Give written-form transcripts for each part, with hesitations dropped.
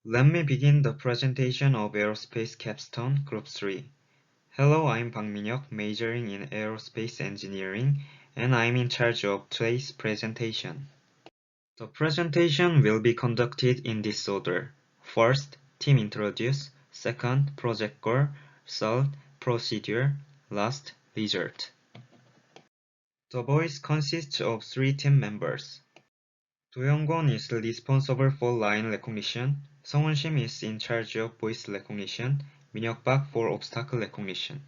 Let me begin the presentation of Aerospace Capstone Group 3. Hello, I'm Bang Min-hyuk, majoring in Aerospace Engineering, and I'm in charge of today's presentation. The presentation will be conducted in this order. First, team introduce. Second, project goal. Third, procedure. Last, result. The voice consists of 3 team members. Do Young-kwon is responsible for line recognition. Sung Shim is in charge of voice recognition. Min-hyuk Park for obstacle recognition.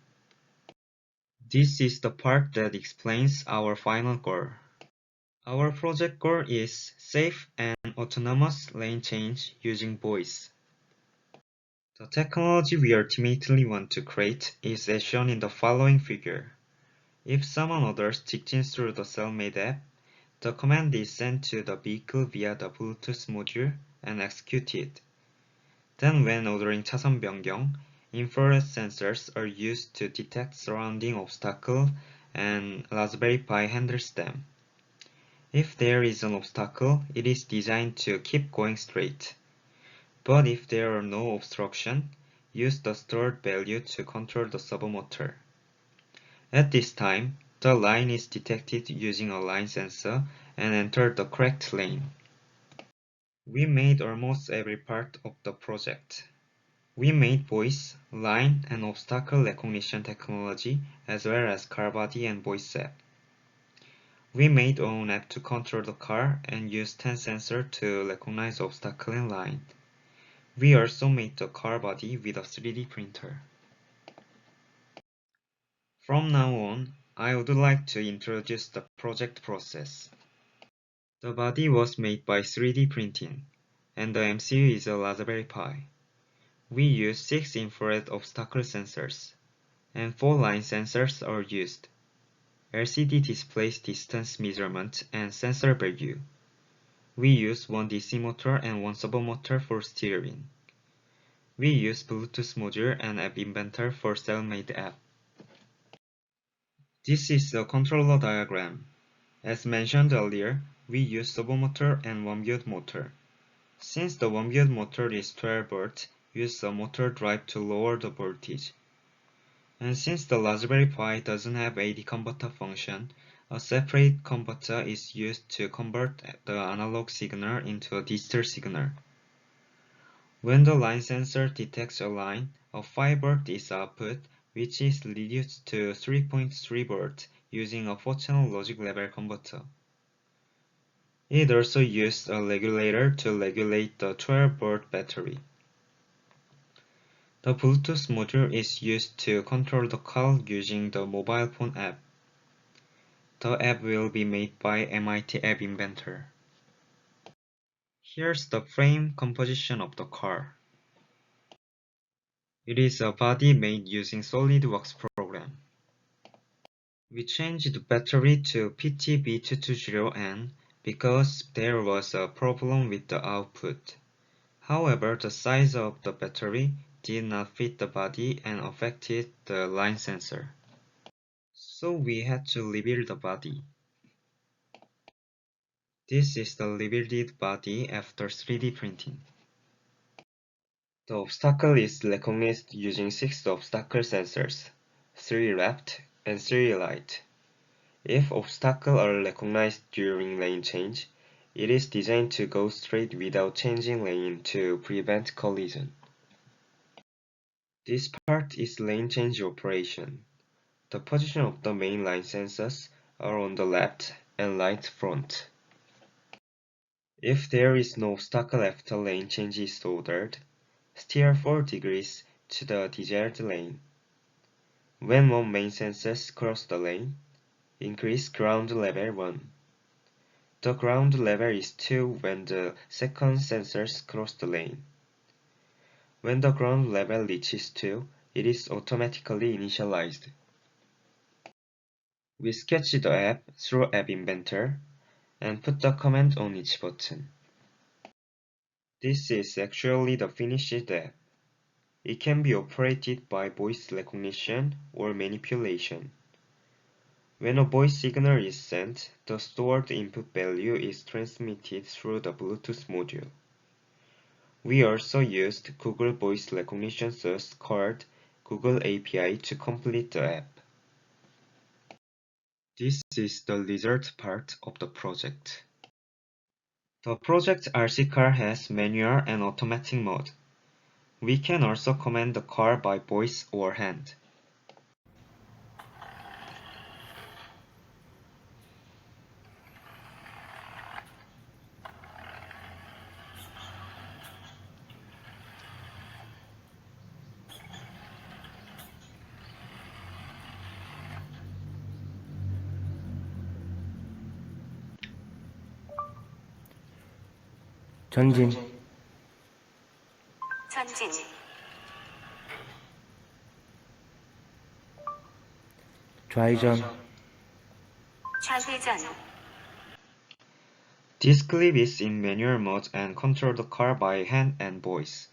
This is the part that explains our final goal. Our project goal is safe and autonomous lane change using voice. The technology we ultimately want to create is as shown in the following figure. If someone orders 직진 through the cell-made app, the command is sent to the vehicle via the Bluetooth module and executed. Then when ordering 차선 변경, infrared sensors are used to detect surrounding obstacles and Raspberry Pi handles them. If there is an obstacle, it is designed to keep going straight. But if there are no obstructions, use the stored value to control the servomotor. At this time, the line is detected using a line sensor and entered the correct lane. We made almost every part of the project. We made voice, line, and obstacle recognition technology as well as car body and voice app. We made our own app to control the car and used 10 sensors to recognize obstacle and line. We also made the car body with a 3D printer. From now on, I would like to introduce the project process. The body was made by 3D printing, and the MCU is a Raspberry Pi. We use 6 infrared obstacle sensors, and 4 line sensors are used. LCD displays distance measurement and sensor value. We use 1 DC motor and 1 servomotor for steering. We use Bluetooth module and app inventor for cell-made app. This is the controller diagram. As mentioned earlier, we use servomotor and one-build motor. Since the one-build motor is 12 volt, use a motor drive to lower the voltage. And since the Raspberry Pi doesn't have AD converter function, a separate converter is used to convert the analog signal into a digital signal. When the line sensor detects a line, a 5 volt is output, which is reduced to 3.3 volt using a 4-channel logic level converter. It also uses a regulator to regulate the 12 volt battery. The Bluetooth module is used to control the car using the mobile phone app. The app will be made by MIT App Inventor. Here's the frame composition of the car. It is a body made using SolidWorks program. We changed the battery to PTB220N because there was a problem with the output. However, the size of the battery did not fit the body and affected the line sensor. So we had to rebuild the body. This is the rebuilt body after 3D printing. The obstacle is recognized using 6 obstacle sensors, 3 left and 3 right. If obstacles are recognized during lane change, it is designed to go straight without changing lane to prevent collision. This part is lane change operation. The position of the main line sensors are on the left and right front. If there is no obstacle after lane change is ordered, steer 4 degrees to the desired lane. When one main sensor crosses the lane, increase ground level 1. The ground level is 2 when the second sensor crosses the lane. When the ground level reaches 2, it is automatically initialized. We sketch the app through App Inventor and put the command on each button. This is actually the finished app. It can be operated by voice recognition or manipulation. When a voice signal is sent, the stored input value is transmitted through the Bluetooth module. We also used Google Voice Recognition source called Google API to complete the app. This is the result part of the project. The project RC car has manual and automatic mode. We can also command the car by voice or hand. 전진, 전진, 좌회전, 좌회전, This clip is in manual mode and control the car by hand and voice.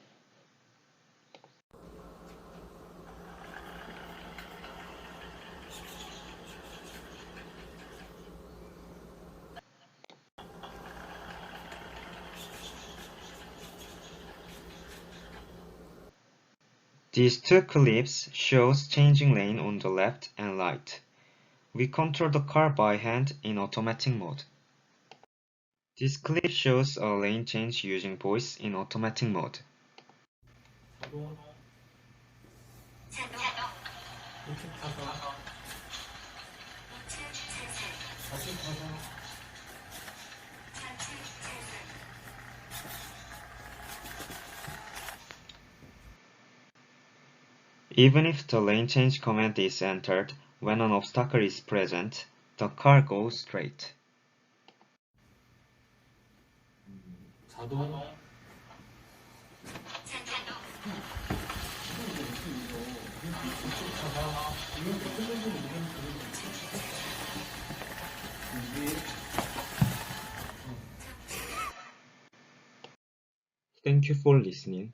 These two clips shows changing lane on the left and right. We control the car by hand in automatic mode. This clip shows a lane change using voice in automatic mode. Even if the lane change command is entered when an obstacle is present, the car goes straight. 자동 Thank you for listening.